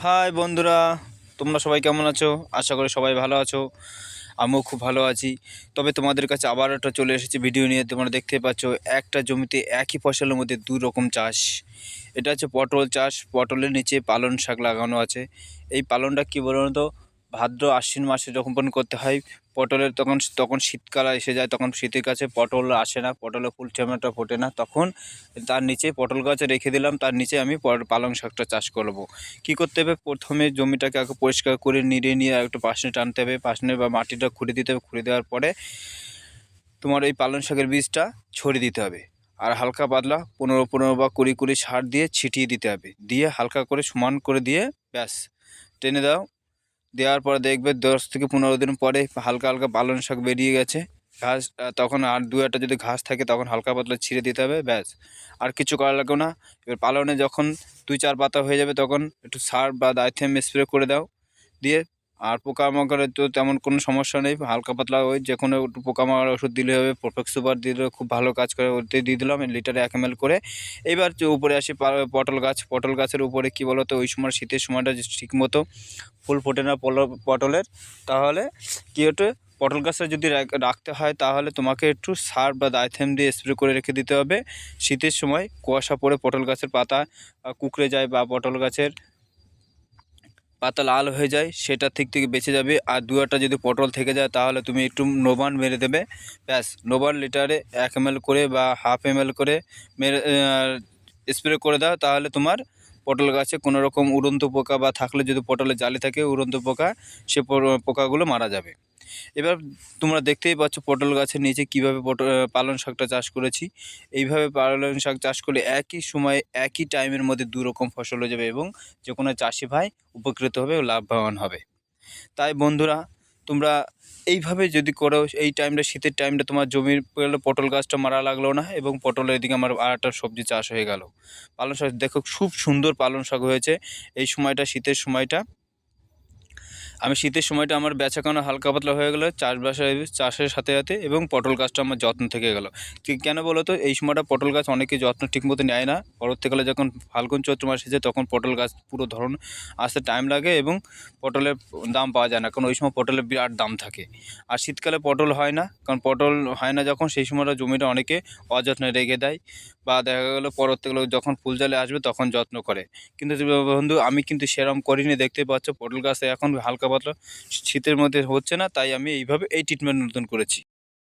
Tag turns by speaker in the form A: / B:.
A: High বন্ধুরা, তোমরা সবাই কেমন আছো? আশা করি সবাই ভালো আছো। আমিও খুব ভালো আছি। তবে তোমাদের কাছে আবার একটা চলে এসেছি ভিডিও নিয়ে। তোমরা দেখতে পাচ্ছ একটা জমিতে একই ফসলের মধ্যে দু রকম চাষ। এটা হচ্ছে পটল চাষ। পটলের নিচে পালং শাক লাগানো আছে। এই পালংটা কী বলুন তো, ভাদ্র আশ্বিন মাসে যখন করতে হয় পটলের, তখন তখন শীতকাল এসে যায়, তখন শীতের কাছে পটল আসে না, পটলের ফুল টমেটো ফোটে না, তখন তার নিচে পটল গাছ রেখে দিলাম, তার নিচে আমি পালং শাকটা চাষ করব। কী করতে হবে, প্রথমে জমিটাকে আগে পরিষ্কার করে নিড়ে নিয়ে একটু পাশনে টানতে হবে, পাশনে বা মাটিটা খুঁড়ে দিতে হবে। খুঁড়ে দেওয়ার পরে তোমার এই পালং শাকের বীজটা ছড়িয়ে দিতে হবে। আর হালকা পাতলা 15 বা 20 সার দিয়ে ছিটিয়ে দিতে হবে। দিয়ে হালকা করে সমান করে দিয়ে ব্যাস টেনে দাও। দেওয়ার পরে দেখবে 10 থেকে 15 দিন পরে হালকা হালকা পালং শাক বেরিয়ে গেছে। ঘাস তখন আর দু একটা যদি ঘাস থাকে তখন হালকা পাতলা ছিঁড়ে দিতে হবে, ব্যাস। আর কিছু করা লাগবে না। এবার পালনে যখন 2-4 পাতা হয়ে যাবে তখন একটু সার বা ডাইথেম স্প্রে করে দাও। দিয়ে আর পোকামাকড়ের তো তেমন কোনো সমস্যা নেই, হালকা পাতলা ওই যে কোনো একটু পোকামাকড় ওষুধ দিলে হবে। প্রোফেক্স সুপার দিলেও খুব ভালো কাজ করে, ওতে দিয়ে দিলাম লিটারে 1 ml করে। এবার যে উপরে আসি পটল গাছ। পটল গাছের উপরে কী বলো তো, ওই সময় শীতের সময়টা যে ঠিক মতো ফুল ফোটে না পটলের, তাহলে কী ওঠে, পটল গাছটা যদি রাখতে হয় তাহলে তোমাকে একটু সার বা ডাইথেম দিয়ে স্প্রে করে রেখে দিতে হবে। শীতের সময় কুয়াশা পড়ে পটল গাছের পাতা কুঁকড়ে যায় বা পটল গাছের পাতা লাল হয়ে যায়, সেটা থেকে বেঁচে যাবে। আর দু একটা যদি পটল থেকে যায় তাহলে তুমি একটু নোবান মেরে দেবে, ব্যাস। নোবান লিটারে 1 ml করে বা হাফ ml করে মেরে স্প্রে করে দাও, তাহলে তোমার পটল গাছে কোনো রকম উড়ন্ত পোকা বা থাকলে, যদি পটলের জালি থাকে উড়ন্ত পোকা, সে পোকাগুলো মারা যাবে। এবার তোমরা দেখতেই পাচ্ছ পটল গাছের নিচে কীভাবে পালং শাকটা চাষ করেছি। এইভাবে পালং শাক চাষ করলে একই সময়ে একই টাইমের মধ্যে দু রকম ফসল হয়ে যাবে এবং যে কোনো চাষি ভাই উপকৃত হবে ও লাভবান হবে। তাই বন্ধুরা, তোমরা এইভাবে যদি করো, এই টাইমটা শীতের টাইমটা তোমার জমির পটল গাছটা মারা লাগলো না এবং পটলের এদিকে আমার আর একটা সবজি চাষ হয়ে গেল। পালং শাক দেখো খুব সুন্দর পালং শাক হয়েছে। এই সময়টা শীতের সময়টা, আমি শীতের সময়টা আমার বেচাকেনা হালকা পাতলা হয়ে গেলো চাষের সাথে সাথে, এবং পটল গাছটা আমার যত্ন থেকে গেলো। কেন বলো তো, এই সময়টা পটল গাছ অনেকে যত্ন ঠিকমতো নেয় না। পরবর্তীকালে যখন ফাল্গুন চৈত্র মাস এসে তখন পটল গাছ পুরো ধরন আসতে টাইম লাগে এবং পটলের দাম পাওয়া যায় না, কারণ ওই সময় পটলের বিরাট দাম থাকে। আর শীতকালে পটল হয় না, কারণ পটল হয় না যখন, সেই সময়টা জমিটা অনেকে অযত্নে রেখে দেয়, বা দেখা গেলো পরবর্তীকালে যখন ফুল জালে আসবে তখন যত্ন করে। কিন্তু বন্ধু, আমি কিন্তু সেরকম করিনি। দেখতে পাচ্ছ পটল গাছে এখন হালকা পাতলা শীতের মধ্যে হচ্ছে না, তাই আমি এইভাবে এই ট্রিটমেন্ট নতুন করেছি।